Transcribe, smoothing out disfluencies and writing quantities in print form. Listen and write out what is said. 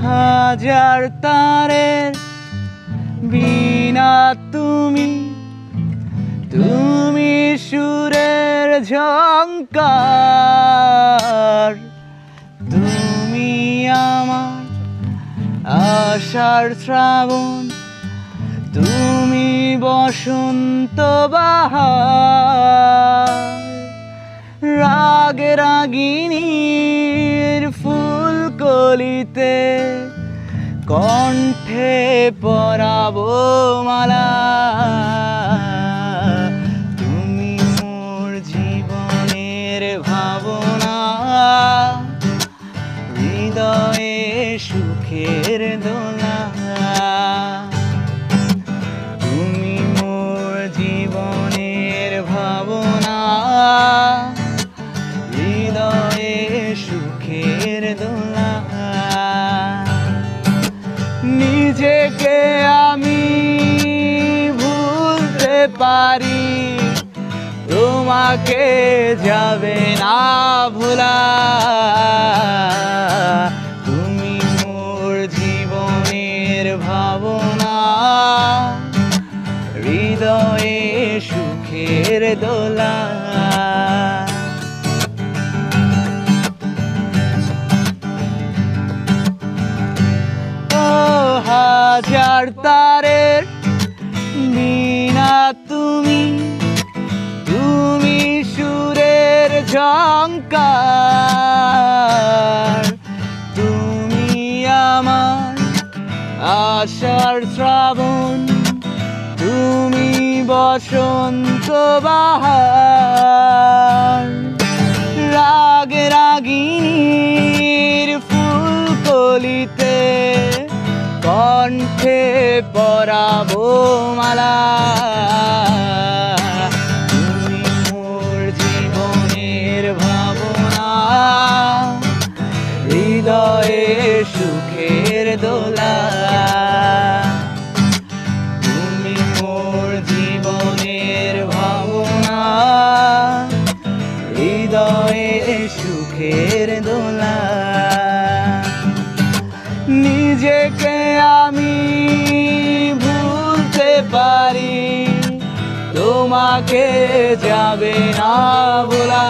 হাজার তারের বীণা তুমি, তুমি সুরের ঝংকার, তুমি আমার আশার শ্রাবণ, তুমি বসন্ত বাহার। রাগে রাগিনীর ফুলকলিতে কণ্ঠে পরাবো মালা, তুমি মোর জীবনের ভাবনা, হৃদয়ে সুখের দোলা। তুমি মোর জীবনের ভাবনা, হৃদয়ে সুখের দোলা। নিজেকে আমি ভুলতে পারি, তোমাকে যাবে না ভোলা। তুমি মোর জীবনের ভাবনা, হৃদয়ে সুখের দোলা। হাজার তারের বীণা তুমি, তুমি সুরের ঝংকার, তুমি আমার আশার শ্রাবণ, তুমি বসন্ত বাহার। রাগে রাগিনীর ফুলকলিতে কণ্ঠে পরাবো মালা, তুমি মোর জীবনের ভাবনা, হৃদয়ে সুখের দোলা। তুমি মোর জীবনের ভাবনা, হৃদয়ে সুখের দোলা। নিজেকে আমি ভুলতে পারি, তোমাকে যাবে না ভোলা।